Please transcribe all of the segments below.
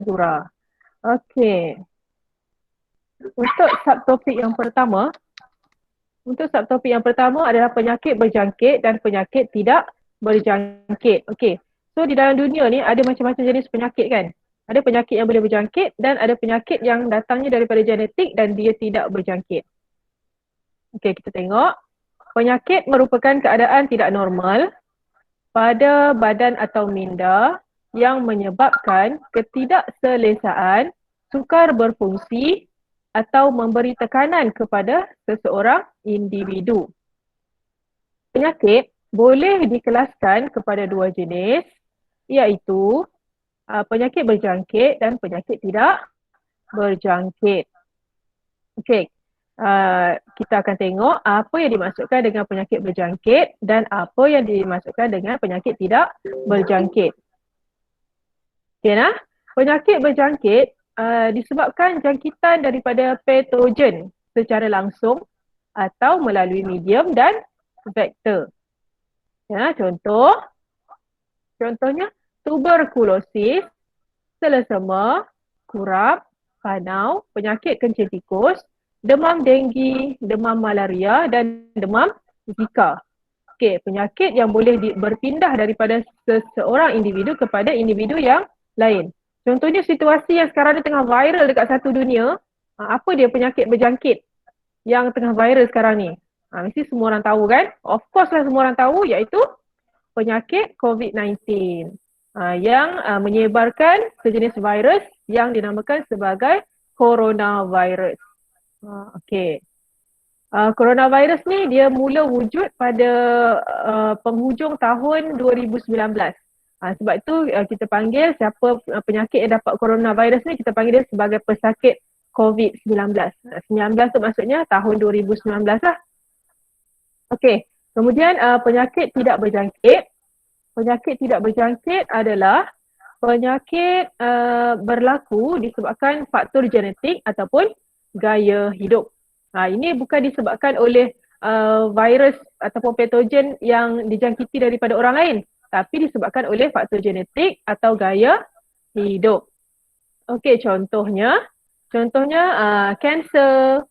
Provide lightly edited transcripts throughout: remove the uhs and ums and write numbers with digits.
Zura. Okey. Untuk subtopik yang pertama adalah penyakit berjangkit dan penyakit tidak berjangkit. Okey. So di dalam dunia ni ada macam-macam jenis penyakit kan? Ada penyakit yang boleh berjangkit dan ada penyakit yang datangnya daripada genetik dan dia tidak berjangkit. Okey, kita tengok. Penyakit merupakan keadaan tidak normal pada badan atau minda yang menyebabkan ketidakselesaan, sukar berfungsi atau memberi tekanan kepada seseorang individu. Penyakit boleh dikelaskan kepada dua jenis, iaitu penyakit berjangkit dan penyakit tidak berjangkit. Okey, kita akan tengok apa yang dimaksudkan dengan penyakit berjangkit dan apa yang dimaksudkan dengan penyakit tidak berjangkit. Okey nah, penyakit berjangkit disebabkan jangkitan daripada patogen secara langsung atau melalui medium dan vektor. Ya, contohnya tuberkulosis, selesema, kurap, panau, penyakit kencing tikus, demam denggi, demam malaria dan demam Zika. Okey, penyakit yang boleh berpindah daripada seseorang individu kepada individu yang lain. Contohnya situasi yang sekarang ni tengah viral dekat satu dunia, apa dia penyakit berjangkit yang tengah viral sekarang ni? Mesti semua orang tahu kan? Of course lah semua orang tahu, iaitu penyakit COVID-19 yang menyebarkan sejenis virus yang dinamakan sebagai coronavirus. Okey. Coronavirus ni dia mula wujud pada penghujung tahun 2019. Sebab itu kita panggil siapa penyakit yang dapat coronavirus ni, kita panggil dia sebagai pesakit COVID-19. 19 tu maksudnya tahun 2019 lah. Okey, kemudian penyakit tidak berjangkit. Penyakit tidak berjangkit adalah penyakit berlaku disebabkan faktor genetik ataupun gaya hidup. Ini bukan disebabkan oleh virus ataupun patogen yang dijangkiti daripada orang lain, tapi disebabkan oleh faktor genetik atau gaya hidup. Okey, contohnya kanser,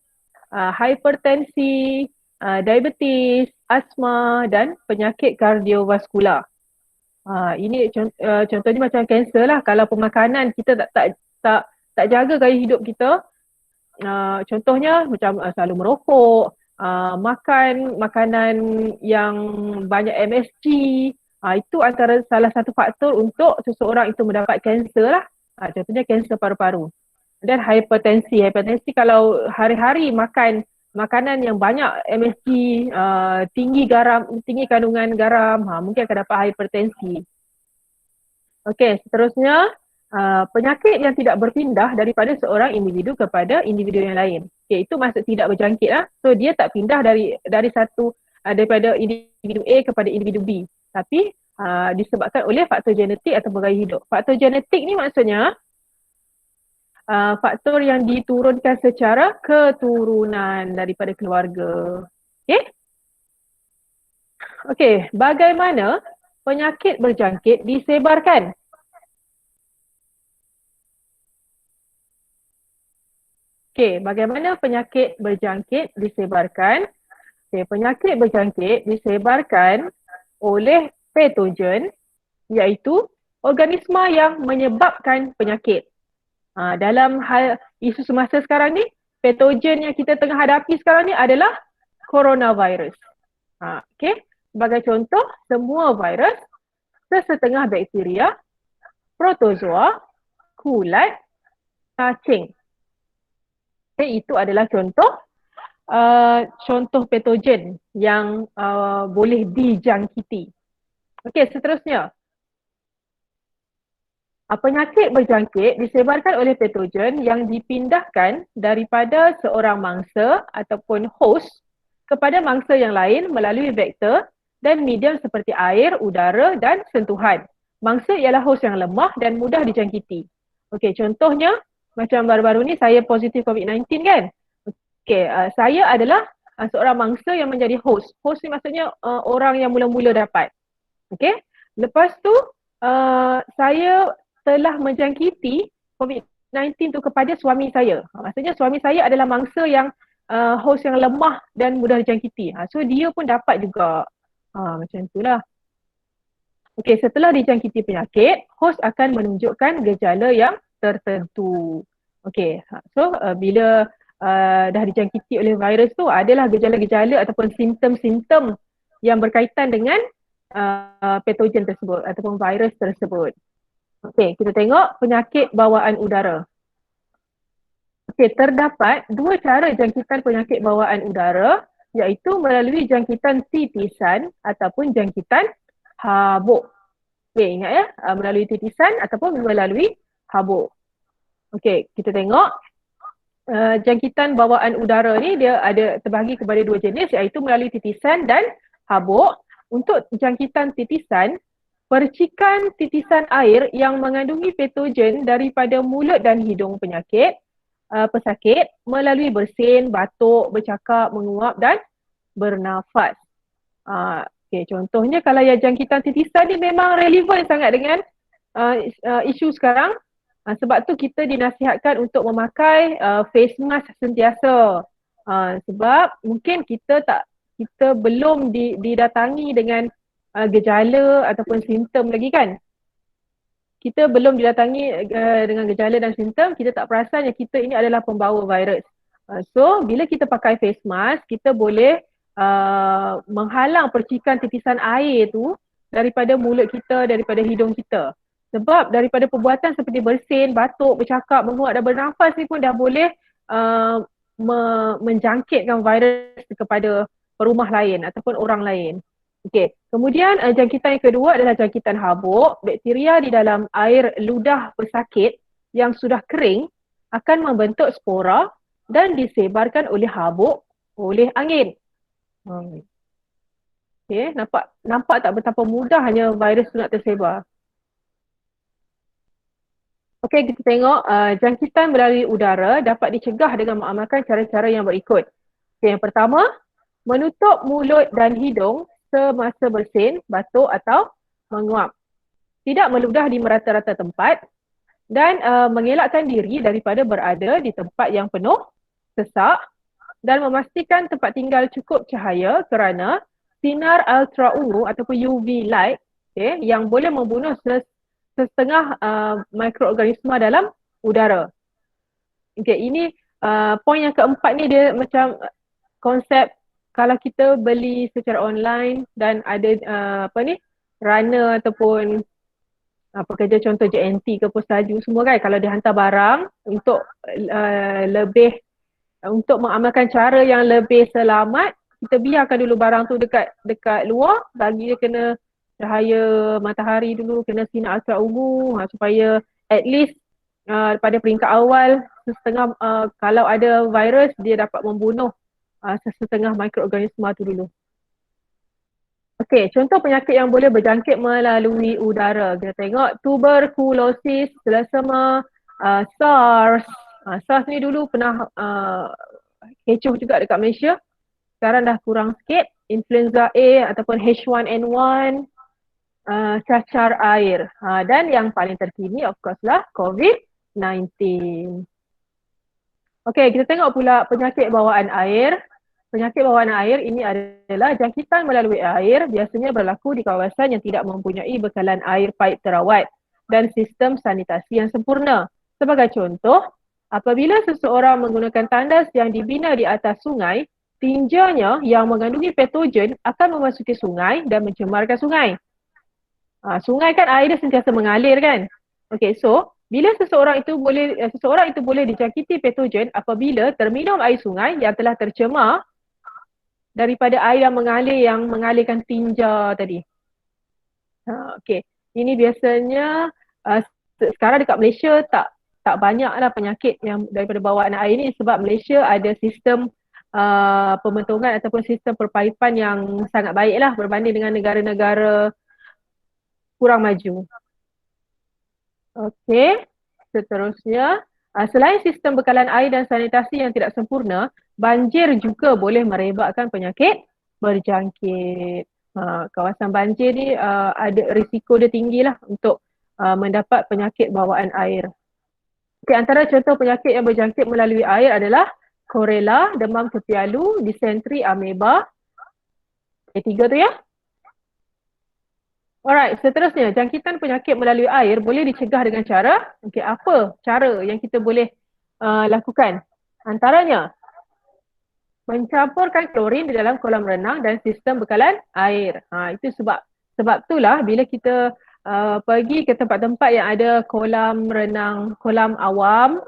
hipertensi, diabetes, asma dan penyakit kardiovaskular. Ini contohnya macam kanser lah. Kalau pemakanan kita tak jaga gaya hidup kita, contohnya macam selalu merokok, makan makanan yang banyak MSG, itu antara salah satu faktor untuk seseorang itu mendapat kanser lah. Contohnya kanser paru-paru. Dan hipertensi kalau hari-hari makan makanan yang banyak MSG, tinggi kandungan garam, mungkin akan dapat hipertensi. Okey, seterusnya penyakit yang tidak berpindah daripada seorang individu kepada individu yang lain. Okay, itu maksud tidak berjangkit lah. So dia tak pindah daripada individu A kepada individu B. Tapi disebabkan oleh faktor genetik atau gaya hidup. Faktor genetik ni maksudnya faktor yang diturunkan secara keturunan daripada keluarga. Okay? Okay, bagaimana penyakit berjangkit disebarkan? Okay, bagaimana penyakit berjangkit disebarkan? Okay, penyakit berjangkit disebarkan oleh patogen, iaitu organisma yang menyebabkan penyakit. Dalam hal isu semasa sekarang ni, patogen yang kita tengah hadapi sekarang ni adalah coronavirus. Okay, sebagai contoh, semua virus, sesetengah bakteria, protozoa, kulat, cacing. Okay, itu adalah contoh patogen yang boleh dijangkiti. Okey, seterusnya. Penyakit berjangkit disebarkan oleh patogen yang dipindahkan daripada seorang mangsa ataupun host kepada mangsa yang lain melalui vektor dan medium seperti air, udara dan sentuhan. Mangsa ialah host yang lemah dan mudah dijangkiti. Okey, contohnya macam baru-baru ni saya positif COVID-19 kan? Okey, saya adalah seorang mangsa yang menjadi host. Host ni maksudnya orang yang mula-mula dapat. Okey, lepas tu saya telah menjangkiti COVID-19 tu kepada suami saya. Maksudnya suami saya adalah mangsa yang host yang lemah dan mudah dijangkiti. So dia pun dapat juga. Macam itulah. Okey, setelah dijangkiti penyakit, host akan menunjukkan gejala yang tertentu. Okey, so bila dah dijangkiti oleh virus tu, adalah gejala-gejala ataupun simptom-simptom yang berkaitan dengan patogen tersebut ataupun virus tersebut. Okey, kita tengok penyakit bawaan udara. Okey, terdapat dua cara jangkitan penyakit bawaan udara, iaitu melalui jangkitan titisan ataupun jangkitan habuk. Okey, ingat ya, melalui titisan ataupun melalui habuk. Okey, kita tengok jangkitan bawaan udara ni dia ada terbahagi kepada dua jenis, iaitu melalui titisan dan habuk. Untuk jangkitan titisan, percikan titisan air yang mengandungi patogen daripada mulut dan hidung pesakit melalui bersin, batuk, bercakap, menguap dan bernafas. Okay, contohnya kalau yang jangkitan titisan ni memang relevan sangat dengan isu sekarang. Sebab tu kita dinasihatkan untuk memakai face mask sentiasa. Sebab mungkin kita belum didatangi dengan gejala ataupun simptom lagi kan. Kita belum didatangi dengan gejala dan simptom, kita tak perasan yang kita ini adalah pembawa virus. So bila kita pakai face mask, kita boleh menghalang percikan titisan air tu daripada mulut kita, daripada hidung kita. Sebab daripada perbuatan seperti bersin, batuk, bercakap, menguap dan bernafas ni pun dah boleh menjangkitkan virus kepada rumah lain ataupun orang lain. Okey, kemudian jangkitan yang kedua adalah jangkitan habuk. Bakteria di dalam air ludah pesakit yang sudah kering akan membentuk spora dan disebarkan oleh habuk oleh angin. Okay, nampak tak betapa mudahnya virus tu nak tersebar. Okey, kita tengok jangkitan melalui udara dapat dicegah dengan mengamalkan cara-cara yang berikut. Okay, yang pertama, menutup mulut dan hidung semasa bersin, batuk atau menguap. Tidak meludah di merata-rata tempat dan mengelakkan diri daripada berada di tempat yang penuh sesak dan memastikan tempat tinggal cukup cahaya kerana sinar ultra ungu ataupun UV light yang boleh membunuh setengah mikroorganisma dalam udara. Okay, ini poin yang keempat ni dia macam konsep kalau kita beli secara online dan ada runner ataupun pekerja contoh JNT ke pos laju semua kan, kalau dia hantar barang untuk lebih untuk mengamalkan cara yang lebih selamat, kita biarkan dulu barang tu dekat luar, bagi dia kena cahaya matahari dulu, kena sinar ultra ungu supaya at least pada peringkat awal setengah kalau ada virus dia dapat membunuh setengah mikroorganisma tu dulu. Okey, contoh penyakit yang boleh berjangkit melalui udara. Kita tengok tuberkulosis, thalassemia, SARS. SARS ni dulu pernah kecoh juga dekat Malaysia. Sekarang dah kurang sikit. Influenza A ataupun H1N1, cacar air. Dan yang paling terkini of course lah COVID-19. Okey, kita tengok pula penyakit bawaan air. Penyakit bawaan air ini adalah jangkitan melalui air, biasanya berlaku di kawasan yang tidak mempunyai bekalan air paip terawat dan sistem sanitasi yang sempurna. Sebagai contoh, apabila seseorang menggunakan tandas yang dibina di atas sungai, tinjanya yang mengandungi patogen akan memasuki sungai dan mencemarkan sungai. Sungai kan air dia sentiasa mengalir kan? Okey, so bila seseorang itu boleh dijangkiti patogen apabila terminum air sungai yang telah tercemar daripada air yang mengalirkan tinja tadi. Okey, ini biasanya sekarang dekat Malaysia tak banyaklah penyakit yang daripada bawaan air ni sebab Malaysia ada sistem pembentungan ataupun sistem perpaipan yang sangat baiklah berbanding dengan negara-negara kurang maju. Okey, seterusnya selain sistem bekalan air dan sanitasi yang tidak sempurna, banjir juga boleh merebakkan penyakit berjangkit. Kawasan banjir ni ada risiko dia tinggilah untuk mendapat penyakit bawaan air. Okay, antara contoh penyakit yang berjangkit melalui air adalah korela, demam kepialu, disentri, ameba. Okay, 3 tu ya. Alright, seterusnya jangkitan penyakit melalui air boleh dicegah dengan cara, okay, apa cara yang kita boleh lakukan? Antaranya, mencampurkan klorin di dalam kolam renang dan sistem bekalan air. Itu sebab itulah bila kita pergi ke tempat-tempat yang ada kolam renang, kolam awam,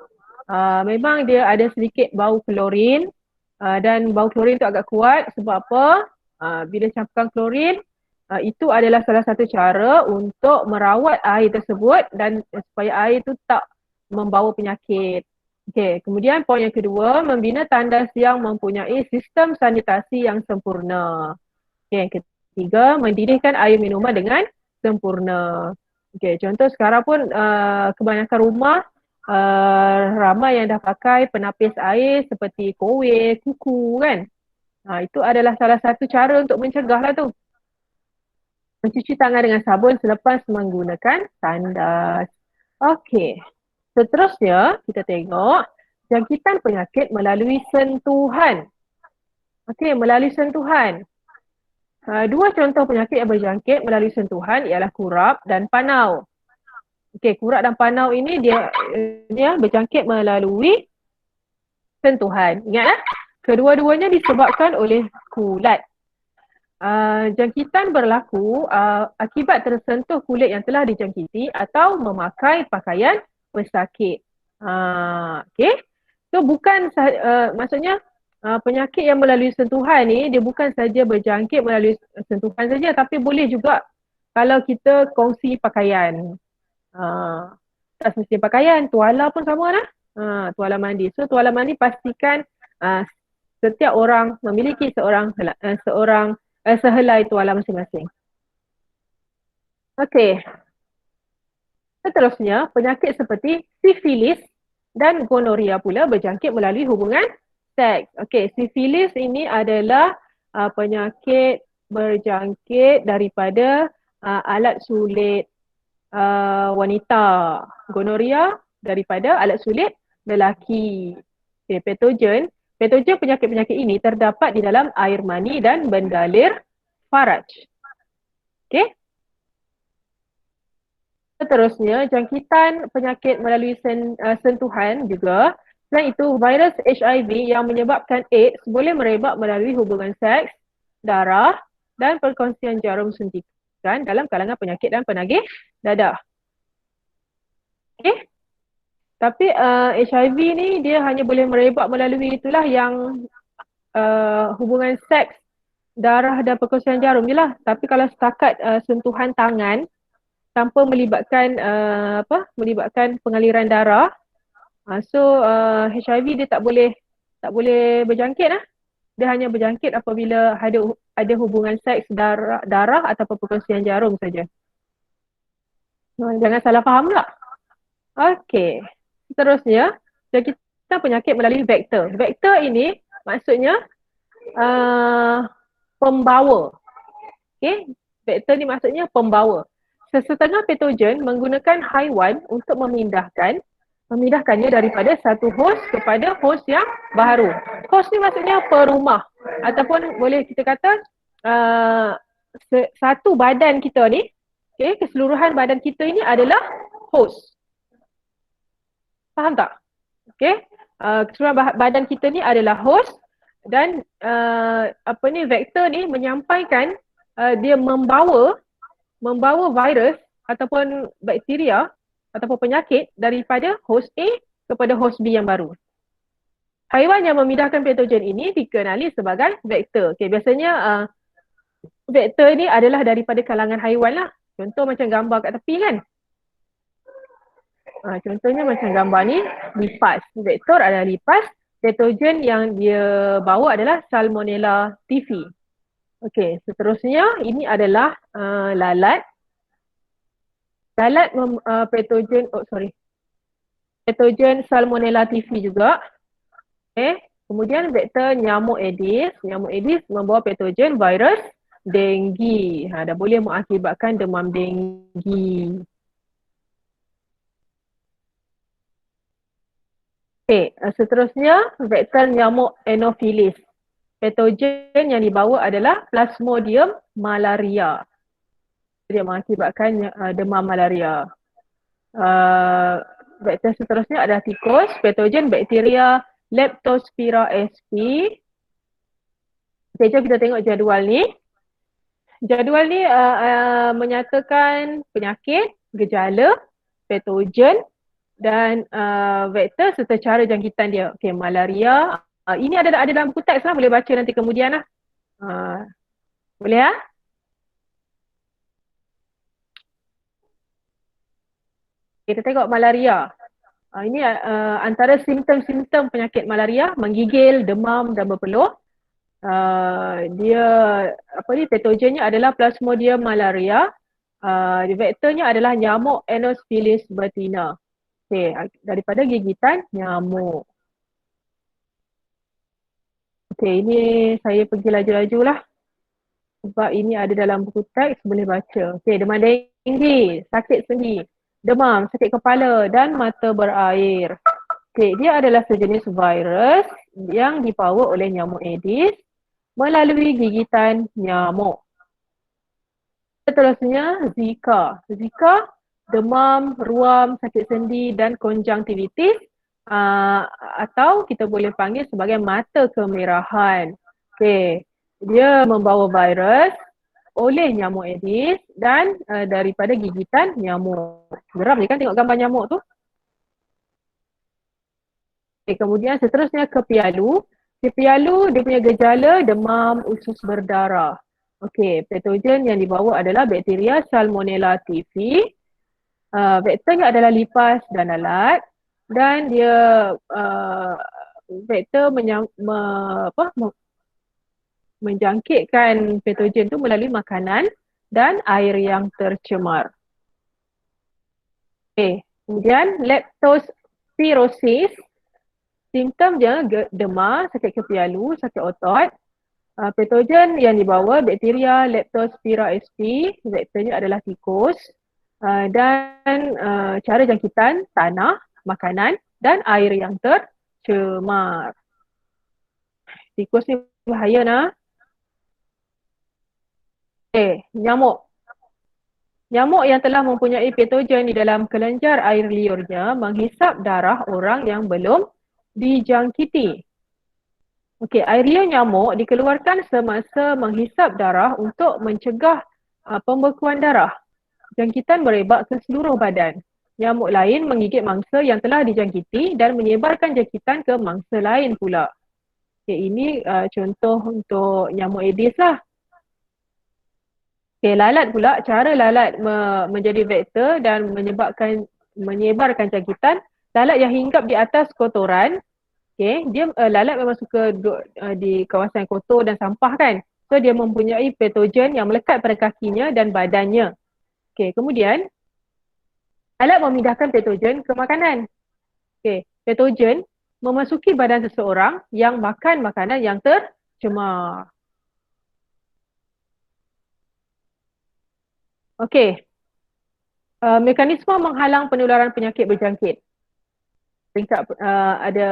memang dia ada sedikit bau klorin dan bau klorin tu agak kuat sebab apa? Bila campurkan klorin, itu adalah salah satu cara untuk merawat air tersebut dan supaya air tu tak membawa penyakit. Okey, kemudian poin yang kedua, membina tandas yang mempunyai sistem sanitasi yang sempurna. Okey, yang ketiga, mendidihkan air minuman dengan sempurna. Okey, contoh sekarang pun kebanyakan rumah ramai yang dah pakai penapis air seperti kowe, kuku kan. Itu adalah salah satu cara untuk mencegah lah tu. Mencuci tangan dengan sabun selepas menggunakan tandas. Okey. Seterusnya, kita tengok jangkitan penyakit melalui sentuhan. Okey, melalui sentuhan. Dua contoh penyakit yang berjangkit melalui sentuhan ialah kurap dan panau. Okey, kurap dan panau ini dia berjangkit melalui sentuhan. Ingatlah, kedua-duanya disebabkan oleh kulat. Jangkitan berlaku akibat tersentuh kulit yang telah dijangkiti atau memakai pakaian pesakit. Okay. So bukan maksudnya penyakit yang melalui sentuhan ni dia bukan saja berjangkit melalui sentuhan saja tapi boleh juga kalau kita kongsi pakaian. Tak semesti pakaian, tuala pun sama lah. Tuala mandi. So tuala mandi pastikan setiap orang memiliki sehelai tuala masing-masing. Okey. Seterusnya, penyakit seperti sifilis dan gonoria pula berjangkit melalui hubungan seks. Okey, sifilis ini adalah penyakit berjangkit daripada alat sulit wanita. Gonoria daripada alat sulit lelaki. Okey, patogen penyakit-penyakit ini terdapat di dalam air mani dan bendalir faraj. Okey. Seterusnya, jangkitan penyakit melalui sentuhan juga. Selain itu, virus HIV yang menyebabkan AIDS boleh merebak melalui hubungan seks, darah dan perkongsian jarum suntikan dalam kalangan penyakit dan penagih dadah. Okey. Tapi HIV ni dia hanya boleh merebak melalui itulah yang hubungan seks, darah dan perkongsian jarum je lah. Tapi kalau setakat sentuhan tangan tanpa melibatkan melibatkan pengaliran darah, so HIV dia tak boleh berjangkit lah. Dia hanya berjangkit apabila ada hubungan seks, darah atau perkongsian jarum saja. Jangan salah faham pula. Okey. Seterusnya, jangkitan penyakit melalui vektor. Vektor ini maksudnya pembawa. Okey, vektor ni maksudnya pembawa. Sesetengah patogen menggunakan haiwan untuk memindahkannya daripada satu host kepada host yang baru. Host ni maksudnya perumah ataupun boleh kita kata satu badan kita ni, okay, keseluruhan badan kita ini adalah host. Faham tak? Okay. Keseluruhan badan kita ni adalah host dan vektor ni menyampaikan dia membawa virus ataupun bakteria ataupun penyakit daripada host A kepada host B yang baru. Haiwan yang memindahkan patogen ini dikenali sebagai vektor. Okay, biasanya vektor ni adalah daripada kalangan haiwan lah. Contoh macam gambar kat tepi kan. Contohnya macam gambar ni, lipas. Vektor adalah lipas. Patogen yang dia bawa adalah Salmonella typhi. Okey, seterusnya ini adalah lalat. Lalat patogen Salmonella typhi juga. Okey, kemudian vektor nyamuk Aedes. Nyamuk Aedes membawa patogen virus denggi. Dah boleh mengakibatkan demam denggi. Okey, seterusnya vektor nyamuk Anopheles. Patogen yang dibawa adalah Plasmodium malaria. Dia mengakibatkan demam malaria. Vektor seterusnya adalah tikus. Patogen bakteria Leptospira sp. Okay, jom kita tengok jadual ni. Jadual ni menyatakan penyakit, gejala, patogen dan vektor serta cara jangkitan dia. Okey, malaria. Ini ada dalam buku teks lah, boleh baca nanti kemudian lah. Boleh lah? Kita tengok malaria. Ini antara simptom-simptom penyakit malaria, menggigil, demam dan berpeluh. Dia patogennya adalah Plasmodium malaria. Vektornya adalah nyamuk Anopheles bertina. Okay, daripada gigitan nyamuk. Okay, ini saya pergi laju-laju lah. Sebab ini ada dalam buku teks, boleh baca. Okay, demam denggi, sakit sendi, demam, sakit kepala dan mata berair. Okay, dia adalah sejenis virus yang dibawa oleh nyamuk Aedes melalui gigitan nyamuk. Seterusnya Zika. Zika, demam, ruam, sakit sendi dan konjungtivitis atau kita boleh panggil sebagai mata kemerahan. Okay. Dia membawa virus oleh nyamuk Aedes dan daripada gigitan nyamuk. Geram ni kan tengok gambar nyamuk tu. Okay, kemudian seterusnya kepialu. Kepialu dia punya gejala demam, usus berdarah. Okey, patogen yang dibawa adalah bakteria Salmonella typhi. Vektornya adalah lipas dan lalat dan dia vektor menjangkitkan patogen tu melalui makanan dan air yang tercemar. Okey, kemudian leptospirosis. Simptom dia demam, sakit kepialu, sakit otot. Patogen yang dibawa bakteria Leptospira sp. Vektornya adalah tikus. Dan cara jangkitan tanah, makanan dan air yang tercemar. Tikus ni bahaya nah. Okay, nyamuk. Nyamuk yang telah mempunyai patogen di dalam kelenjar air liurnya menghisap darah orang yang belum dijangkiti. Okey, air liur nyamuk dikeluarkan semasa menghisap darah untuk mencegah pembekuan darah. Jangkitan merebak ke seluruh badan. Nyamuk lain menggigit mangsa yang telah dijangkiti dan menyebarkan jangkitan ke mangsa lain pula. Okey, ini contoh untuk nyamuk Aedes lah. Okey, lalat pula, cara lalat menjadi vektor dan menyebarkan jangkitan. Lalat yang hinggap di atas kotoran, okay, dia lalat memang suka duduk di kawasan kotor dan sampah kan. So dia mempunyai patogen yang melekat pada kakinya dan badannya. Okay, kemudian lalat memindahkan patogen ke makanan. Okay, patogen memasuki badan seseorang yang makan makanan yang tercemar. Okay, mekanisme menghalang penularan penyakit berjangkit. Peringkat ada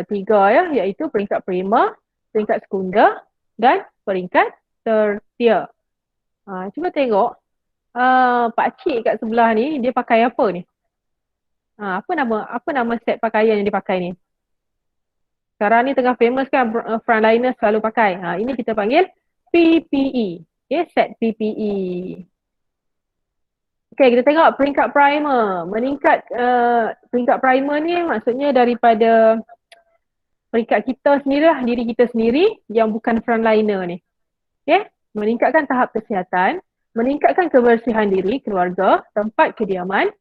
3 ya, iaitu peringkat primer, peringkat sekunder dan peringkat tertier. Cuba tengok pakcik kat sebelah ni dia pakai apa ni? Apa nama set pakaian yang dia pakai ni? Sekarang ni tengah famous kan frontliners selalu pakai. Ini kita panggil PPE. Okay, set PPE. Okay, kita tengok peringkat primer. Meningkat peringkat primer ni maksudnya daripada peringkat kita sendiri lah, diri kita sendiri yang bukan frontliner ni. Okay, meningkatkan tahap kesihatan, meningkatkan kebersihan diri, keluarga, tempat kediaman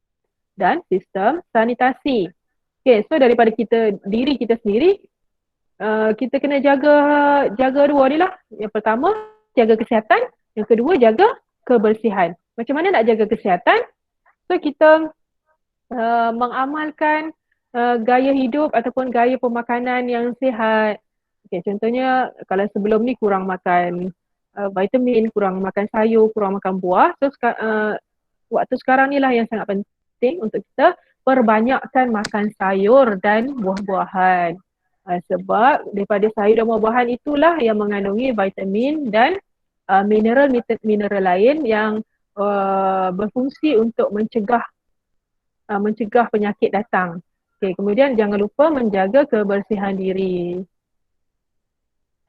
dan sistem sanitasi. Okay, so daripada diri kita sendiri, kita kena jaga dua ni lah. Yang pertama, jaga kesihatan. Yang kedua, jaga kebersihan. Macam mana nak jaga kesihatan? So kita mengamalkan gaya hidup ataupun gaya pemakanan yang sihat. Okay, contohnya kalau sebelum ni kurang makan vitamin, kurang makan sayur, kurang makan buah. So waktu sekarang ni lah yang sangat penting untuk kita perbanyakkan makan sayur dan buah-buahan. Sebab daripada sayur dan buah-buahan itulah yang mengandungi vitamin dan mineral lain yang berfungsi untuk mencegah penyakit datang. Okay, kemudian jangan lupa menjaga kebersihan diri.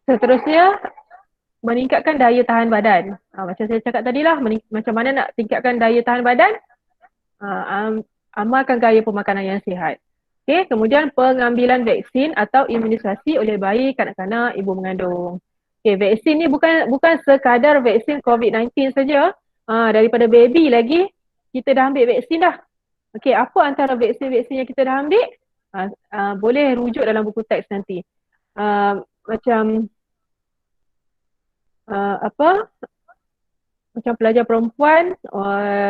Seterusnya, meningkatkan daya tahan badan. Macam saya cakap tadi lah, macam mana nak tingkatkan daya tahan badan? Amalkan gaya pemakanan yang sihat. Okay, kemudian pengambilan vaksin atau imunisasi oleh bayi, kanak-kanak, ibu mengandung. Okay, vaksin ni bukan sekadar vaksin COVID-19 saja. Daripada baby lagi, kita dah ambil vaksin dah. Okay, apa antara vaksin-vaksin yang kita dah ambil? Boleh rujuk dalam buku teks nanti. Macam apa? Macam pelajar perempuan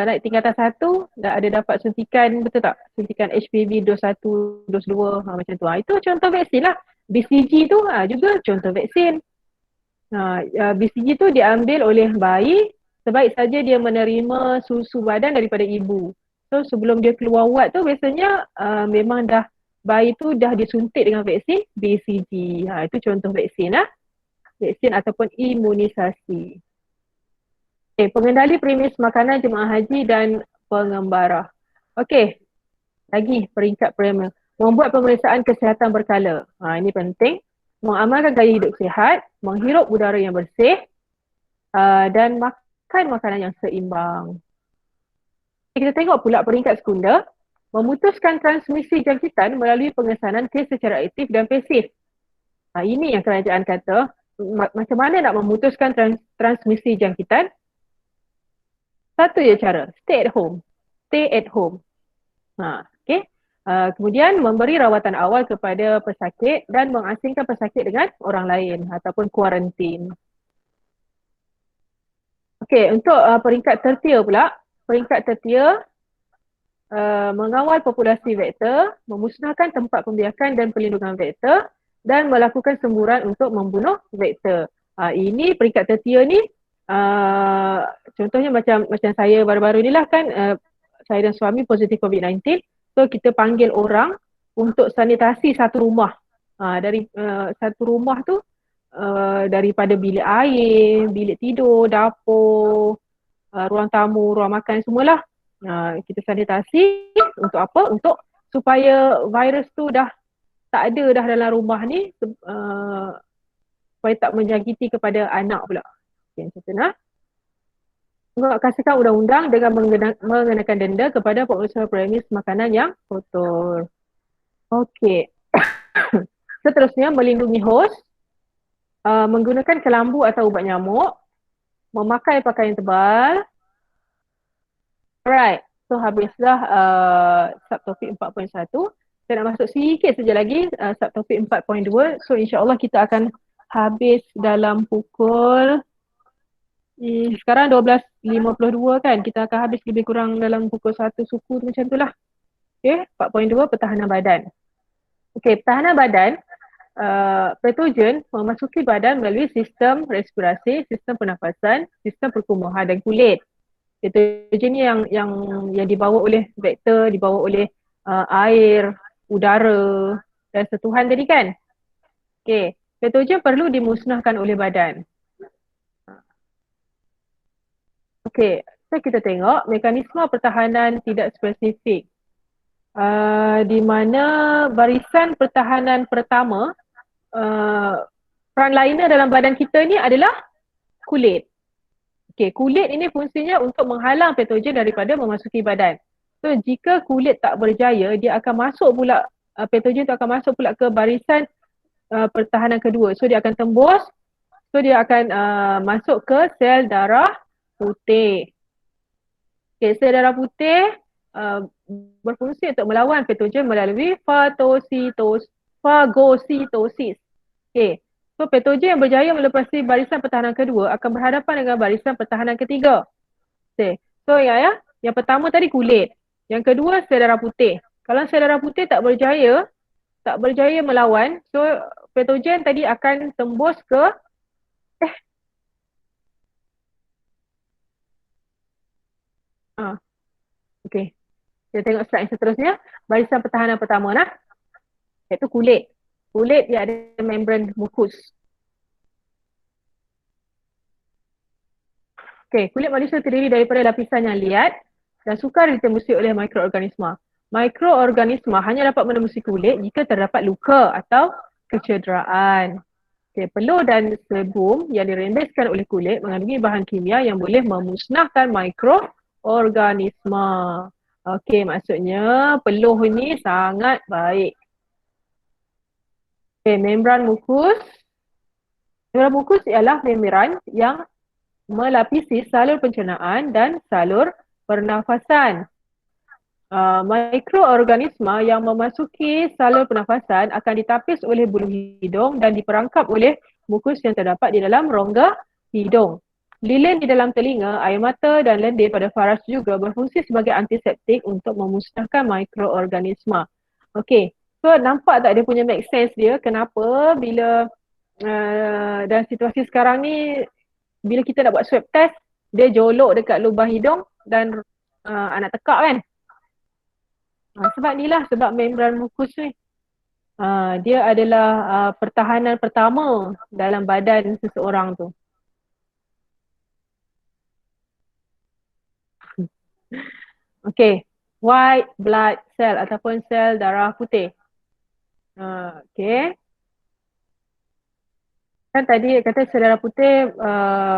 naik tingkatan 1 dah ada dapat suntikan, betul tak? Suntikan HPV dos 1, dos 2, macam tu. Itu contoh vaksin lah. BCG tu juga contoh vaksin. BCG tu diambil oleh bayi sebaik saja dia menerima susu badan daripada ibu. So sebelum dia keluar wad tu biasanya memang dah bayi tu dah disuntik dengan vaksin BCG. Itu contoh vaksin lah. Vaksin ataupun imunisasi. Okay, pengendali premis makanan jemaah haji dan pengembara. Okey, lagi peringkat pertama. Membuat pemeriksaan kesihatan berkala. Ini penting. Mengamalkan gaya hidup sihat, menghirup udara yang bersih dan makan makanan yang seimbang. Kita tengok pula peringkat sekunder. Memutuskan transmisi jangkitan melalui pengesanan kes secara aktif dan pasif. Ini yang kerajaan kata. Macam mana nak memutuskan transmisi jangkitan? Satu je cara, stay at home. Stay at home. Okay. Kemudian memberi rawatan awal kepada pesakit dan mengasingkan pesakit dengan orang lain ataupun kuarantin. Okay, untuk peringkat tertia pula. Peringkat tertia mengawal populasi vektor, memusnahkan tempat pembiakan dan perlindungan vektor dan melakukan semburan untuk membunuh vektor. Ini peringkat tertia ni contohnya macam saya baru-baru ni lah kan, saya dan suami positif COVID-19. So kita panggil orang untuk sanitasi satu rumah. Dari satu rumah tu daripada bilik air, bilik tidur, dapur, ruang tamu, ruang makan semualah. Kita sanitasi untuk apa? Untuk supaya virus tu dah tak ada dah dalam rumah ni, supaya tak menjangkiti kepada anak pula. Okay, macam tu nah. Kasihkan undang-undang dengan mengenakan denda kepada pengusaha premis makanan yang kotor. Okey. Seterusnya, melindungi hos, menggunakan kelambu atau ubat nyamuk, memakai pakaian tebal. Alright, so habislah subtopik 4.1. Saya nak masuk sikit saja lagi subtopik 4.2. So insyaAllah kita akan habis dalam pukul sekarang 12.52 kan, kita akan habis lebih kurang dalam pukul 1 suku macam tu lah. Okay, 4.2 pertahanan badan. Okay, pertahanan badan, patogen memasuki badan melalui sistem respirasi, sistem pernafasan, sistem perkumuhan dan kulit. Patogen ni yang dibawa oleh vektor, dibawa oleh air, udara dan sentuhan tadi kan. Okay, patogen perlu dimusnahkan oleh badan. Okey, so kita tengok mekanisme pertahanan tidak spesifik. Di mana barisan pertahanan pertama, frontliner dalam badan kita ni adalah kulit. Okey, kulit ini fungsinya untuk menghalang patogen daripada memasuki badan. So jika kulit tak berjaya, dia akan masuk pula, patogen tu akan masuk pula ke barisan pertahanan kedua. So dia akan tembus, so dia akan masuk ke sel darah putih. Okay, sel darah putih berfungsi untuk melawan patogen melalui fagositosis. Okay, so patogen yang berjaya melepasi barisan pertahanan kedua akan berhadapan dengan barisan pertahanan ketiga. Okay, so ya, yang pertama tadi kulit, yang kedua sel darah putih. Kalau sel darah putih tak berjaya melawan, so patogen tadi akan tembus ke okay. Kita tengok slide yang seterusnya. Barisan pertahanan pertama nah, iaitu kulit. Kulit dia ada membran mukus. Okey, kulit manusia terdiri daripada lapisan yang liat dan sukar ditembusi oleh mikroorganisma. Mikroorganisma hanya dapat menembusi kulit jika terdapat luka atau kecederaan. Okey, peluh dan sebum yang dirembeskan oleh kulit mengandungi bahan kimia yang boleh memusnahkan mikroorganisma. Okey, maksudnya peluh ini sangat baik. Okey, membran mukus. Membran mukus ialah membran yang melapisi salur pencernaan dan salur pernafasan. Mikroorganisma yang memasuki salur pernafasan akan ditapis oleh bulu hidung dan diperangkap oleh mukus yang terdapat di dalam rongga hidung. Lilin di dalam telinga, air mata dan lendir pada faras juga berfungsi sebagai antiseptik untuk memusnahkan mikroorganisma. Okey, so nampak tak dia punya make sense dia kenapa bila dalam situasi sekarang ni bila kita nak buat swab test, dia jolok dekat lubang hidung dan nak tekak kan. Sebab inilah, sebab membran mukus ni. Dia adalah pertahanan pertama dalam badan seseorang tu. Okey, white blood cell ataupun sel darah putih. Okey. Kan tadi kata sel darah putih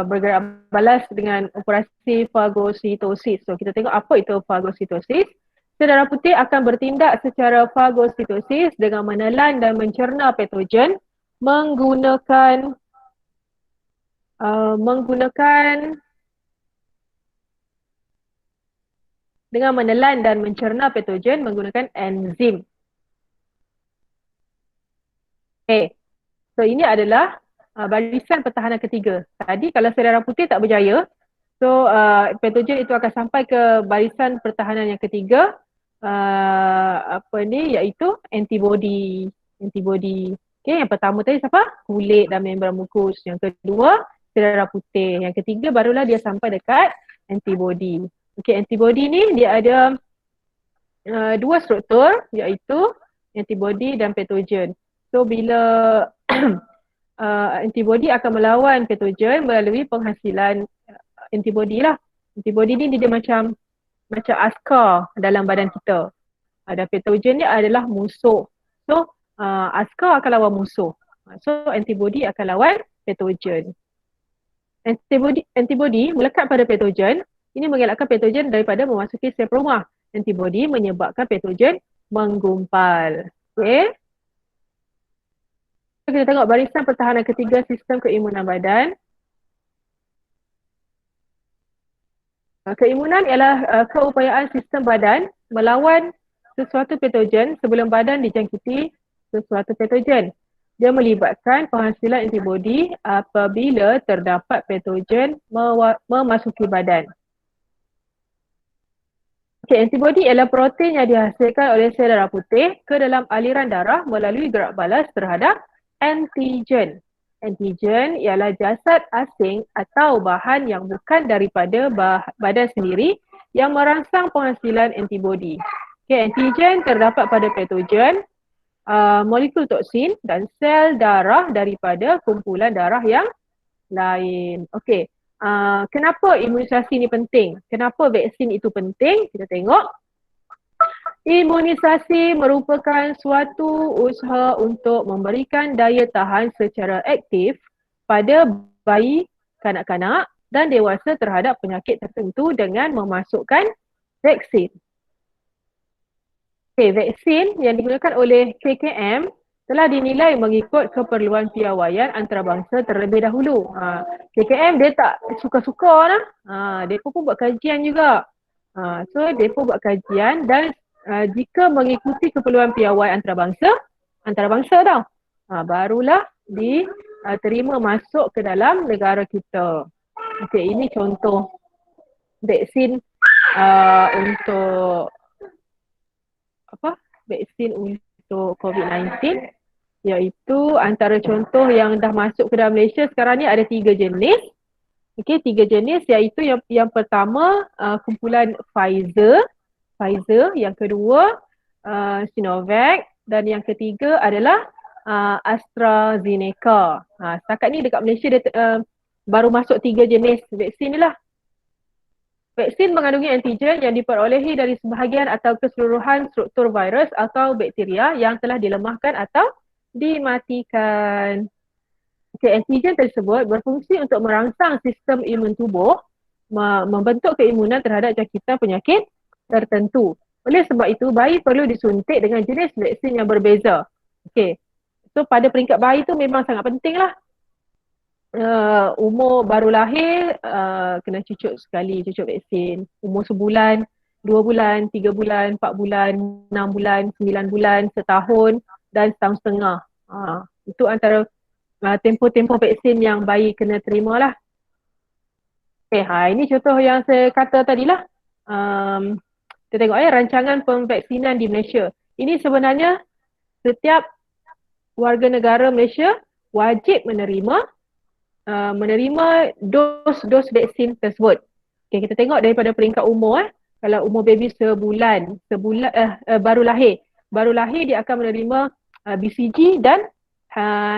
bergerak balas dengan operasi fagositosis. So kita tengok apa itu fagositosis. Sel darah putih akan bertindak secara fagositosis dengan menelan dan mencerna patogen menggunakan dengan menelan dan mencerna patogen menggunakan enzim. Okay, so ini adalah barisan pertahanan ketiga. Tadi kalau sel darah putih tak berjaya, so patogen itu akan sampai ke barisan pertahanan yang ketiga, iaitu antibody. Okay, yang pertama tadi siapa? Kulit dan membran mukus. Yang kedua, sel darah putih. Yang ketiga barulah dia sampai dekat antibody. Okay, antibody ni dia ada dua struktur, iaitu antibody dan patogen. So bila antibody akan melawan patogen melalui penghasilan antibody lah. Antibody ni dia macam askar dalam badan kita. Dan patogen ni adalah musuh. So askar akan lawan musuh. So antibody akan lawan patogen. Antibody melekat pada patogen. Ini mengelakkan patogen daripada memasuki sel perumah. Antibody menyebabkan patogen menggumpal. Okay. Kita tengok barisan pertahanan ketiga sistem keimunan badan. Keimunan ialah keupayaan sistem badan melawan sesuatu patogen sebelum badan dijangkiti sesuatu patogen. Dia melibatkan penghasilan antibody apabila terdapat patogen memasuki badan. Okay, antibody ialah protein yang dihasilkan oleh sel darah putih ke dalam aliran darah melalui gerak balas terhadap antigen. Antigen ialah jasad asing atau bahan yang bukan daripada badan sendiri yang merangsang penghasilan antibody. Okay, antigen terdapat pada patogen, molekul toksin dan sel darah daripada kumpulan darah yang lain. Okey. Kenapa imunisasi ni penting? Kenapa vaksin itu penting? Kita tengok. Imunisasi merupakan suatu usaha untuk memberikan daya tahan secara aktif pada bayi, kanak-kanak dan dewasa terhadap penyakit tertentu dengan memasukkan vaksin. Okay, vaksin yang digunakan oleh KKM telah dinilai mengikut keperluan piawaian antarabangsa terlebih dahulu. KKM dia tak suka-suka lah. Mereka pun buat kajian juga. So mereka buat kajian dan jika mengikuti keperluan piawai antarabangsa tau, barulah diterima masuk ke dalam negara kita. Okey, ini contoh vaksin untuk vaksin untuk COVID-19, iaitu antara contoh yang dah masuk ke dalam Malaysia sekarang ni ada 3 jenis. Okey, 3 jenis iaitu yang pertama kumpulan Pfizer, Pfizer, yang kedua Sinovac dan yang ketiga adalah AstraZeneca. Setakat ni dekat Malaysia dia baru masuk 3 jenis vaksin ni lah. Vaksin mengandungi antigen yang diperolehi dari sebahagian atau keseluruhan struktur virus atau bakteria yang telah dilemahkan atau dimatikan. Antigen tersebut berfungsi untuk merangsang sistem imun tubuh membentuk keimunan terhadap jangkitan penyakit tertentu. Oleh sebab itu, bayi perlu disuntik dengan jenis vaksin yang berbeza. So pada peringkat bayi tu memang sangat penting lah. Umur baru lahir kena cucuk sekali, cucuk vaksin. Umur sebulan, 2 bulan, 3 bulan, 4 bulan, 6 bulan, 9 bulan, setahun dan setahun setengah. Itu antara tempoh-tempoh vaksin yang bayi kena terima lah. Ini contoh yang saya kata tadi lah. Kita tengok rancangan pemvaksinan di Malaysia. Ini sebenarnya setiap warga negara Malaysia wajib menerima dos-dos vaksin tersebut. Kita tengok daripada peringkat umur. Kalau umur baby sebulan baru lahir dia akan menerima BCG dan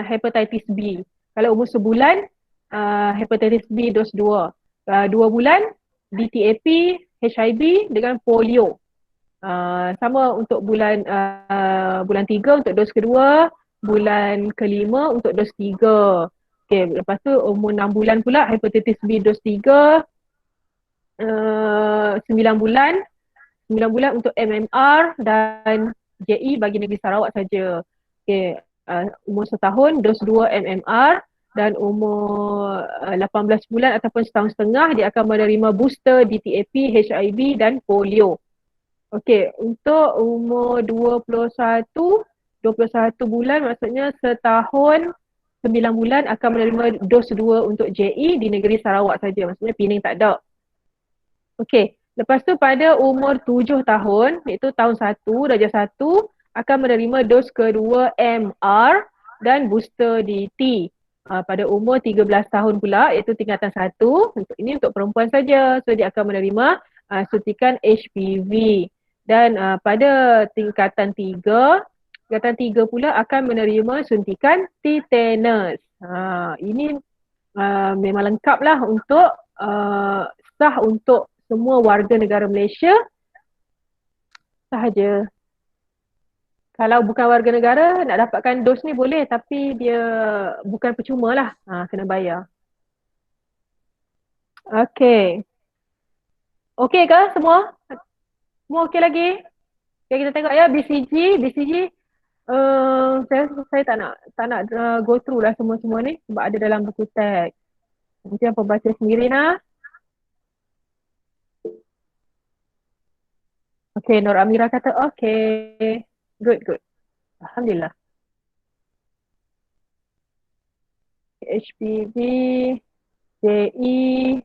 hepatitis B. Kalau umur sebulan hepatitis B dos 2. 2 bulan DTaP, HIV dengan polio. Sama untuk bulan 3 untuk dos kedua, bulan kelima untuk dos 3. Lepas tu umur 6 bulan pula hepatitis B dos 3, 9 bulan untuk MMR dan JE bagi negeri Sarawak saja. Umur setahun dos 2 MMR dan umur 18 bulan ataupun setahun setengah dia akan menerima booster DTaP, HIV dan polio. Untuk umur 21 bulan maksudnya setahun 9 bulan akan menerima dos 2 untuk JE di negeri Sarawak saja. Maksudnya Pening tak ada. Lepas tu pada umur 7 tahun iaitu tahun 1, darjah 1 akan menerima dos kedua MR dan booster DT. Pada umur 13 tahun pula iaitu tingkatan 1, ini untuk perempuan saja. So dia akan menerima suntikan HPV. Dan pada tingkatan 3 pula akan menerima suntikan tetanus. Ini memang lengkap lah untuk sah untuk semua warga negara Malaysia sahaja. Kalau bukan warga negara nak dapatkan dos ni boleh tapi dia bukan percuma lah. Kena bayar. Okey ke semua? Semua okey lagi? Kita tengok ya BCG saya tak nak go through lah semua ni sebab ada dalam buku teks. Nanti apa baca sendiri lah. Nur Amira kata okey. Good. Alhamdulillah. HPV, JE.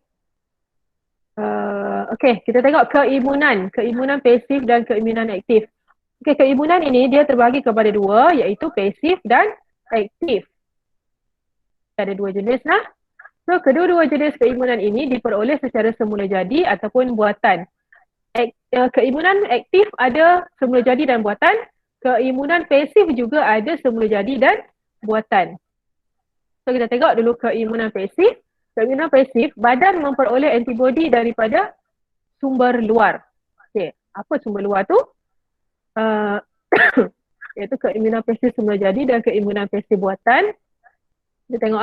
Kita tengok keimunan pasif dan keimunan aktif. Keimunan ini dia terbagi kepada 2 iaitu pasif dan aktif. Ada 2 jenis lah. So kedua-dua jenis keimunan ini diperoleh secara semula jadi ataupun buatan. Keimunan aktif ada semula jadi dan buatan. Keimunan pasif juga ada semula jadi dan buatan. So kita tengok dulu keimunan pasif. Keimunan pasif, badan memperoleh antibodi daripada sumber luar. Apa sumber luar tu? Iaitu keimunan pasif semula jadi dan keimunan pasif buatan. Kita tengok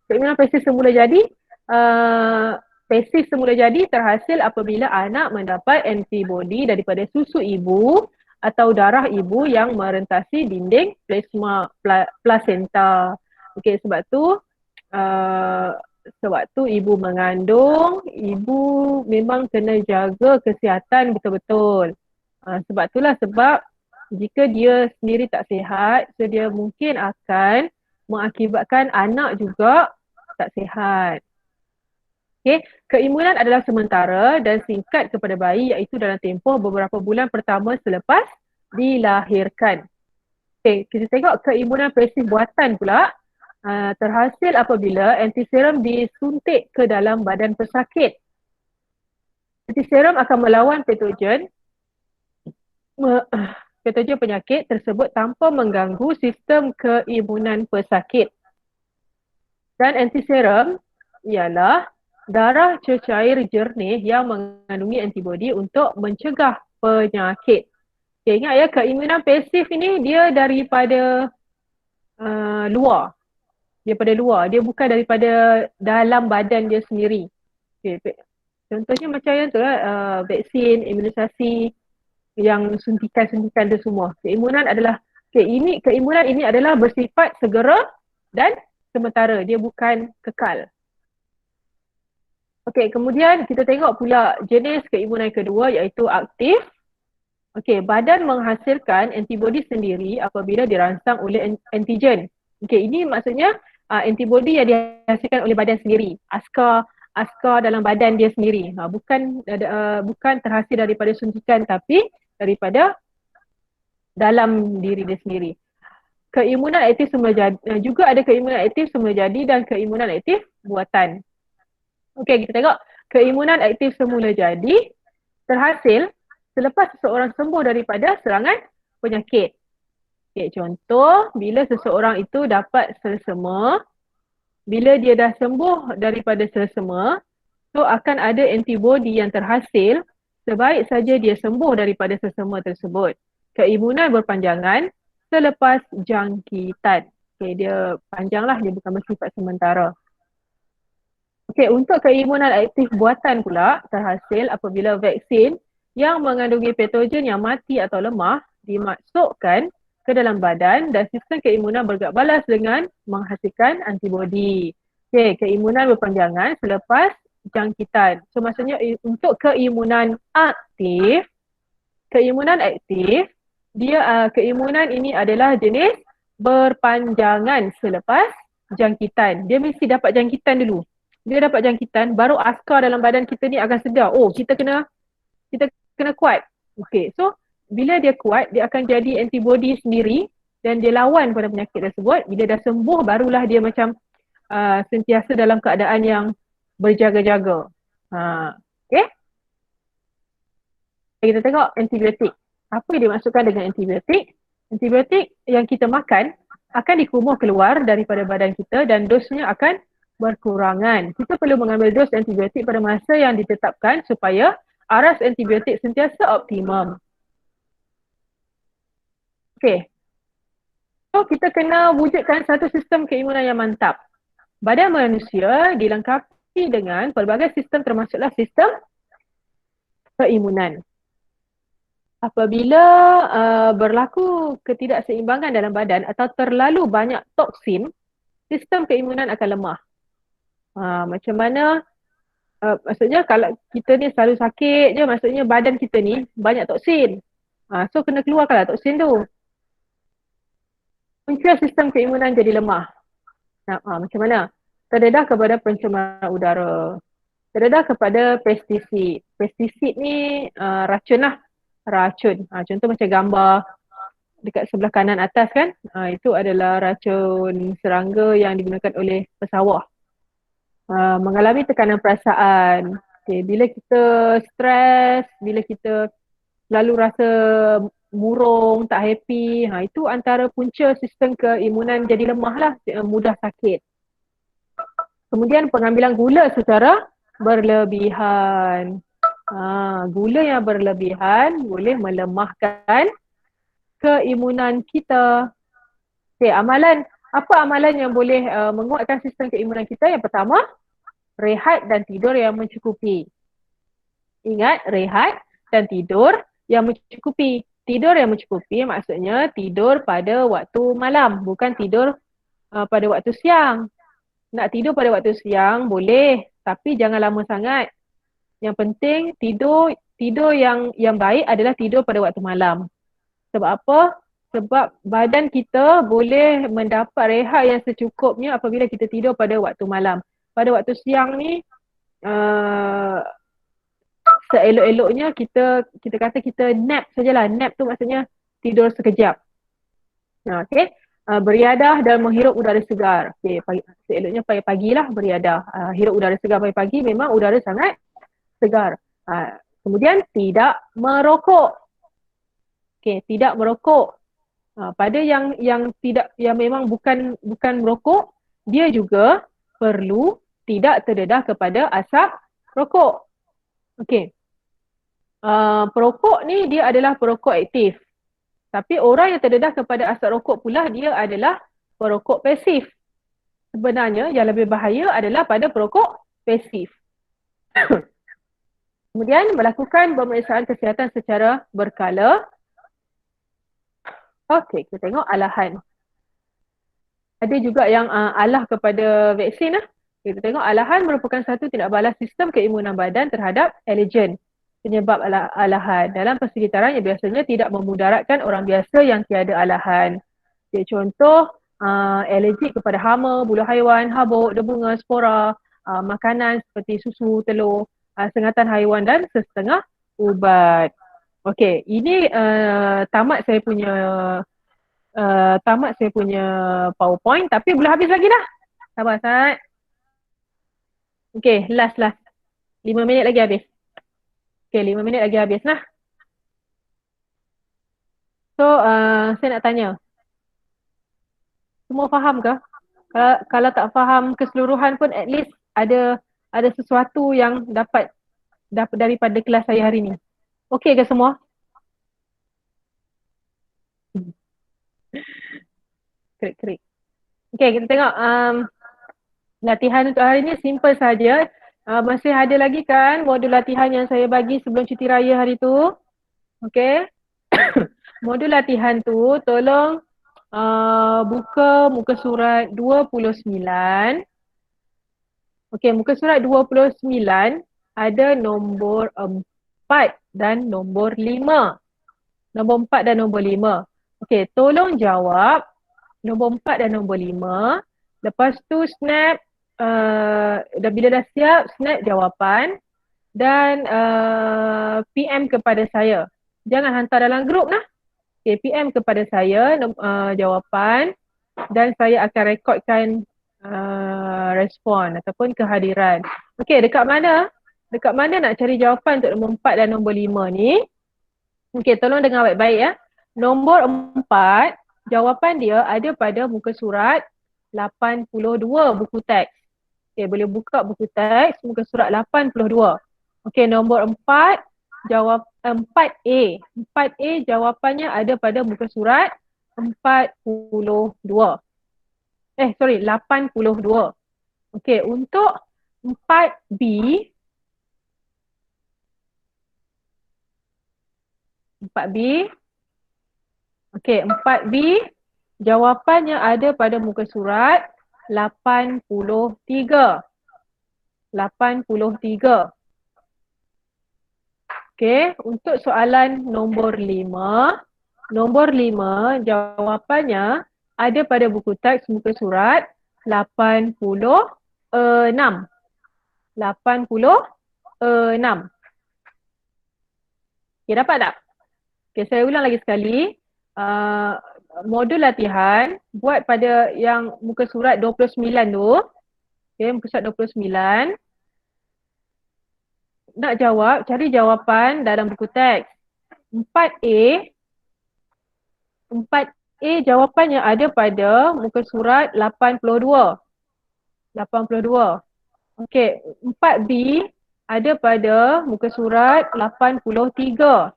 keimunan pasif semula jadi pasif semula jadi terhasil apabila anak mendapat antibodi daripada susu ibu atau darah ibu yang merentasi dinding placenta. Sebab tu ibu mengandung, ibu memang kena jaga kesihatan betul-betul. Sebab jika dia sendiri tak sihat, so dia mungkin akan mengakibatkan anak juga tak sihat. Keimunan adalah sementara dan singkat kepada bayi iaitu dalam tempoh beberapa bulan pertama selepas dilahirkan. Kita tengok keimunan pasif buatan pula terhasil apabila antiserum disuntik ke dalam badan pesakit. Antiserum akan melawan patogen patogen penyakit tersebut tanpa mengganggu sistem keimunan pesakit. Dan antiserum ialah darah cecair jernih yang mengandungi antibodi untuk mencegah penyakit. Okay, ingat ya, keimunan pasif ini dia daripada luar. Daripada luar. Dia bukan daripada dalam badan dia sendiri. Okay. Contohnya macam yang tu lah, vaksin, imunisasi, yang suntikan-suntikan tu semua. Keimunan ini adalah bersifat segera dan sementara. Dia bukan kekal. Okey, kemudian kita tengok pula jenis keimunan kedua iaitu aktif. Okey, badan menghasilkan antibodi sendiri apabila dirangsang oleh antigen. Okey, ini maksudnya antibodi yang dihasilkan oleh badan sendiri. Askar dalam badan dia sendiri. Bukan terhasil daripada suntikan tapi daripada dalam diri dia sendiri. Keimunan aktif semula jadi, juga ada keimunan aktif semula jadi dan keimunan aktif buatan. Okey, kita tengok keimunan aktif semula jadi terhasil selepas seseorang sembuh daripada serangan penyakit. Okay, contoh, bila seseorang itu dapat selsema, bila dia dah sembuh daripada selsema, so akan ada antibodi yang terhasil sebaik saja dia sembuh daripada selsema tersebut. Keimunan berpanjangan selepas jangkitan. Okay, dia panjang lah, dia bukan bersifat sementara. Okay, untuk keimunan aktif buatan pula terhasil apabila vaksin yang mengandungi patogen yang mati atau lemah dimasukkan ke dalam badan dan sistem keimunan bergerak balas dengan menghasilkan antibodi. Okay, keimunan berpanjangan selepas jangkitan. So maksudnya untuk keimunan aktif, keimunan ini adalah jenis berpanjangan selepas jangkitan. Dia mesti dapat jangkitan dulu. Bila dapat jangkitan, baru askar dalam badan kita ni akan sedar, oh kita kena kuat. Okay, so bila dia kuat, dia akan jadi antibodi sendiri dan dia lawan pada penyakit tersebut. Bila dah sembuh, barulah dia macam sentiasa dalam keadaan yang berjaga-jaga. Okay. Kita tengok antibiotik. Apa yang dimaksudkan dengan antibiotik? Antibiotik yang kita makan akan dikumuh keluar daripada badan kita dan dosnya akan berkurangan. Kita perlu mengambil dos antibiotik pada masa yang ditetapkan supaya aras antibiotik sentiasa optimum. Okey. So kita kena wujudkan satu sistem keimunan yang mantap. Badan manusia dilengkapi dengan pelbagai sistem termasuklah sistem keimunan. Apabila berlaku ketidakseimbangan dalam badan atau terlalu banyak toksin, sistem keimunan akan lemah. Macam mana, maksudnya kalau kita ni selalu sakit je, maksudnya badan kita ni banyak toksin. So kena keluarkanlah toksin tu. Punca sistem keimunan jadi lemah. Macam mana? Terdedah kepada pencemaran udara. Terdedah kepada pestisid. Pestisid ni racun lah. Racun. Contoh macam gambar dekat sebelah kanan atas kan. Itu adalah racun serangga yang digunakan oleh pesawah. Mengalami tekanan perasaan. Okay, bila kita stres, bila kita selalu rasa murung, tak happy, itu antara punca sistem keimunan jadi lemah lah, mudah sakit. Kemudian pengambilan gula secara berlebihan. Gula yang berlebihan boleh melemahkan keimunan kita. Okay, apa amalan yang boleh menguatkan sistem keimunan kita? Yang pertama, rehat dan tidur yang mencukupi. Ingat, rehat dan tidur yang mencukupi. Tidur yang mencukupi maksudnya tidur pada waktu malam, bukan tidur pada waktu siang. Nak tidur pada waktu siang boleh, tapi jangan lama sangat. Yang penting tidur yang baik adalah tidur pada waktu malam. Sebab apa? Sebab badan kita boleh mendapat rehat yang secukupnya apabila kita tidur pada waktu malam. Pada waktu siang ni, seelok-eloknya kita kata kita nap sajalah. Nap tu maksudnya tidur sekejap. Okay. Beriadah dan menghirup udara segar. Okay. Seeloknya pagi-pagi lah beriadah. Hirup udara segar pagi-pagi, memang udara sangat segar. Kemudian tidak merokok. Okey, tidak merokok. Pada yang tidak, yang memang bukan merokok, dia juga perlu tidak terdedah kepada asap rokok. Okey. Perokok ni dia adalah perokok aktif. Tapi orang yang terdedah kepada asap rokok pula dia adalah perokok pasif. Sebenarnya yang lebih bahaya adalah pada perokok pasif. Kemudian melakukan pemeriksaan kesihatan secara berkala. Okey, kita tengok alahan. Ada juga yang alah kepada vaksin lah. Kita tengok alahan merupakan satu tindak balas sistem keimunan badan terhadap allergen. Penyebab alahan dalam persekitaran yang biasanya tidak memudaratkan orang biasa yang tiada alahan. Jadi contoh, alergik kepada hama, bulu haiwan, habuk, debunga, spora, makanan seperti susu, telur, sengatan haiwan dan sesetengah ubat. Okey, ini tamat saya punya PowerPoint tapi belum habis lagi dah. Sabar Sat. Okey, last. 5 minit lagi habis. Okey, 5 minit lagi habis lah. So, saya nak tanya. Semua faham ke? Kalau tak faham keseluruhan pun at least ada sesuatu yang dapat daripada kelas saya hari ni. Okey ke semua? Krik. Okey, kita tengok latihan untuk hari ni simple saja. Masih ada lagi kan modul latihan yang saya bagi sebelum cuti raya hari tu? Okey. Modul latihan tu tolong buka muka surat 29. Okey, muka surat 29 ada nombor 4 dan nombor 5. Nombor 4 dan nombor 5. Okey, tolong jawab nombor 4 dan nombor 5. Lepas tu snap, bila dah siap, snap jawapan dan PM kepada saya. Jangan hantar dalam grup lah. Okay, PM kepada saya jawapan dan saya akan rekodkan respon ataupun kehadiran. Okey, dekat mana? Dekat mana nak cari jawapan untuk nombor 4 dan nombor 5 ni? Okey, tolong dengar baik-baik ya. Nombor 4, jawapan dia ada pada muka surat 82 buku teks. Okey, boleh buka buku teks muka surat 82. Okey, nombor 4, jawab 4A. 4A jawapannya ada pada muka surat 42. 82. Okey, untuk 4B, 4B. Okey, 4B jawapannya ada pada muka surat 83. 83. Okey, untuk soalan nombor 5. Nombor 5 jawapannya ada pada buku teks muka surat 86. 86. Okey, dapat tak? Okey, saya ulang lagi sekali. Modul latihan buat pada yang muka surat 29 tu. Okey, muka surat 29. Nak jawab, cari jawapan dalam buku teks. 4A. 4A jawapannya ada pada muka surat 82. 82. Okey, 4B ada pada muka surat 83.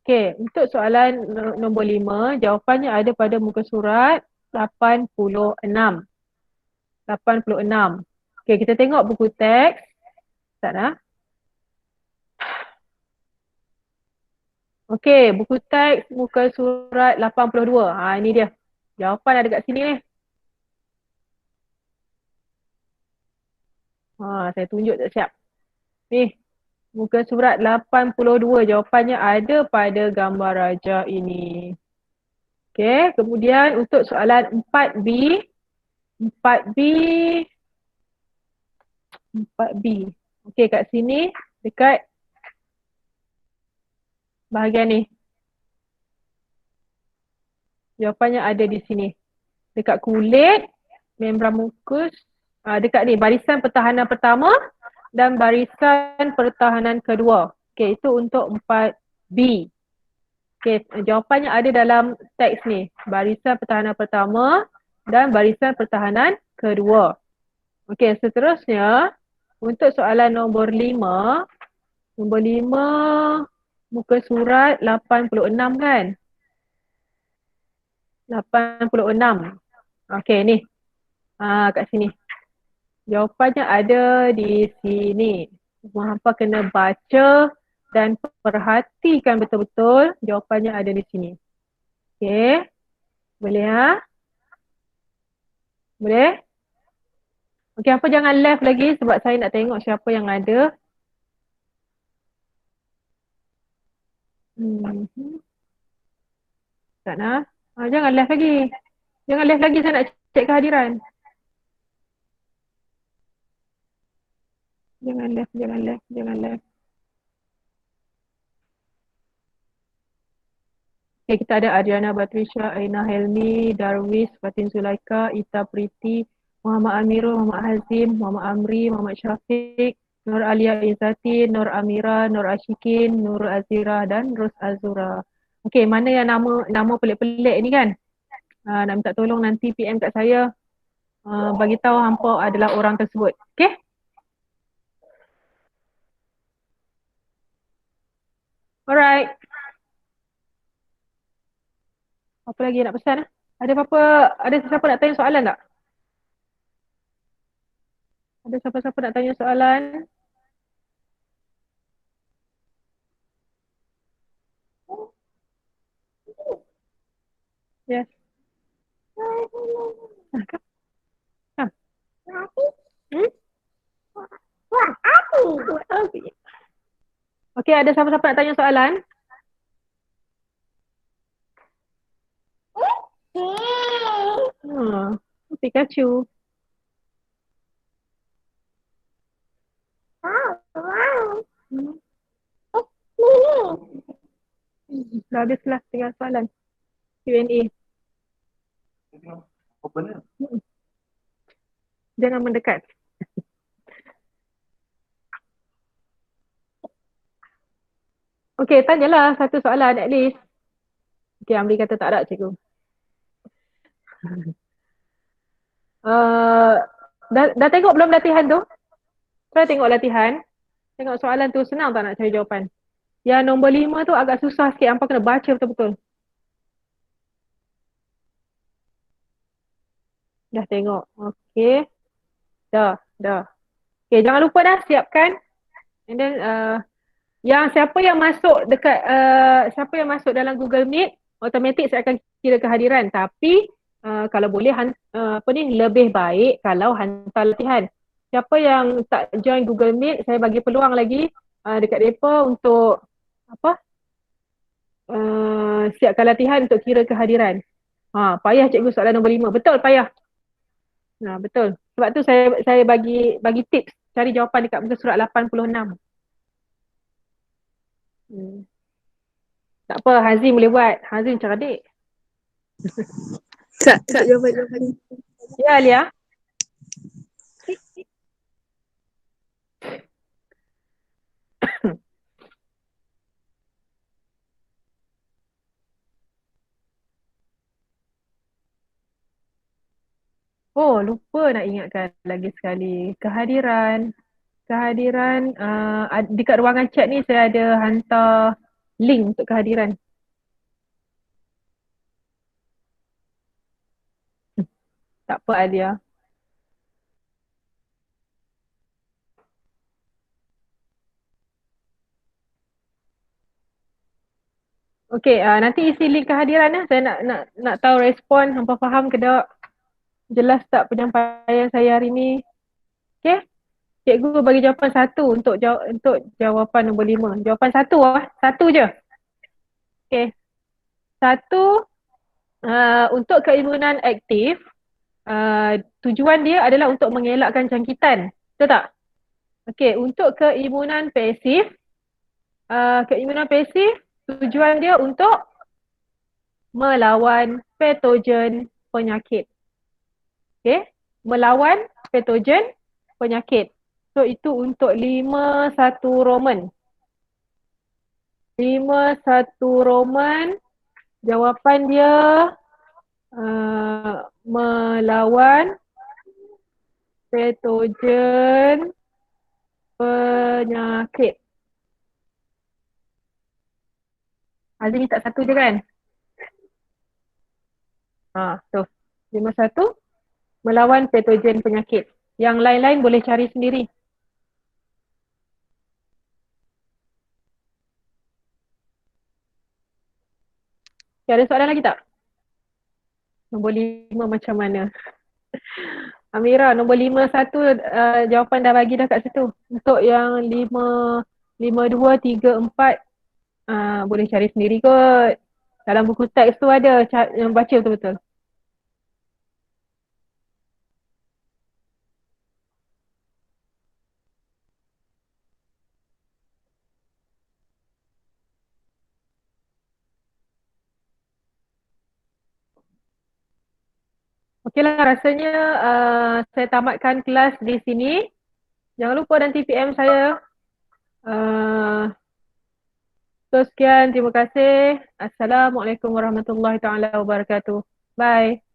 Okey, untuk soalan nombor 5, jawapannya ada pada muka surat 86. 86. Okey, kita tengok buku teks. Tak dah. Okey, buku teks muka surat 82. Ini dia. Jawapan ada kat sini ni. Saya tunjuk tak siap. Ni, muka surat 82 jawapannya ada pada gambar raja ini. Okey, kemudian untuk soalan 4B. 4B. Okey, kat sini dekat bahagian ni. Jawapannya ada di sini. Dekat kulit, membran mukus, dekat ni barisan pertahanan pertama dan barisan pertahanan kedua. Okey, itu untuk 4B. Okey, jawapannya ada dalam teks ni. Barisan pertahanan pertama dan barisan pertahanan kedua. Okey, seterusnya untuk soalan nombor 5. Nombor 5 muka surat 86 kan? 86. Okey ni. Kat sini. Jawapannya ada di sini. Hampa kena baca dan perhatikan betul-betul. Jawapannya ada di sini. Okey. Boleh ha? Boleh? Okey, hampa jangan left lagi sebab saya nak tengok siapa yang ada. Tak nak. Jangan left lagi. Jangan left lagi, saya nak cek kehadiran. Jangan left, jangan left, jangan left. Okay, kita ada Adriana Batrisha, Aina Helmi, Darwis, Fatin Zulaika, Ita Priti, Muhammad Amirul, Muhammad Hazim, Muhammad Amri, Muhammad Syafiq, Nur Alia Izzati, Nur Amira, Nur Ashikin, Nur Azira dan Ros Azura. Okey, mana yang nama pelik-pelik ni kan? Nak minta tolong nanti PM kat saya. Bagi tahu hampa adalah orang tersebut. Okey? Alright. Apa lagi nak pesan? Ada apa-apa, ada siapa nak tanya soalan tak? Ada siapa-siapa nak tanya soalan? Yes. Come. Hmm? Api. Okey, ada siapa-siapa nak tanya soalan? Pikachu. Hmm. Dah habislah, tinggal soalan. Q&A. Apa ni? Jangan mendekat. Okey, tanyalah satu soalan at least. Okey, Amri kata tak ada cikgu. Dah tengok belum latihan tu? Saya tengok latihan. Tengok soalan tu senang tak nak cari jawapan? Yang nombor 5 tu agak susah sikit. Hampa kena baca betul-betul. Dah tengok. Okey. Dah. Okey, jangan lupa dah siapkan. And then yang siapa yang masuk dekat siapa yang masuk dalam Google Meet, automatik saya akan kira kehadiran. Tapi kalau boleh lebih baik kalau hantar latihan. Siapa yang tak join Google Meet, saya bagi peluang lagi dekat depa untuk siapkan latihan untuk kira kehadiran. Payah cikgu soalan nombor 5. Betul payah. Betul. Sebab tu saya bagi tips cari jawapan dekat muka surat 86. Tak apa, Hazim boleh buat. Hazim cerdik. Tak jawapan. Ya, Alia. Oh, lupa nak ingatkan lagi sekali. Kehadiran dekat ruangan chat ni saya ada hantar link untuk kehadiran. Tak apa, Alia. Okey, nanti isi link kehadiran ya. Saya nak tahu respon, hampa faham ke tak? Jelas tak penyampaian saya hari ni? Okey? Cikgu bagi jawapan 1 untuk jawapan nombor 5. Jawapan 1 lah. 1 je. Okey. 1 untuk keimunan aktif, tujuan dia adalah untuk mengelakkan jangkitan. Betul tak? Okey, untuk keimunan pasif, tujuan dia untuk melawan patogen penyakit. Okey, melawan patogen penyakit. So itu untuk 5-1 Roman. 5-1 Roman. Jawapan dia melawan patogen penyakit. Azri tak satu je kan? Tu. 5-1 melawan patogen penyakit. Yang lain-lain boleh cari sendiri. Okay, ada soalan lagi tak? Nombor 5 macam mana? Amira, nombor 5-1 jawapan dah bagi dah kat situ. Untuk yang 5-2-3-4 boleh cari sendiri kot. Dalam buku teks tu ada yang baca betul-betul. Okeylah, rasanya saya tamatkan kelas di sini. Jangan lupa nanti PM saya. So, sekian. Terima kasih. Assalamualaikum warahmatullahi taala wabarakatuh. Bye.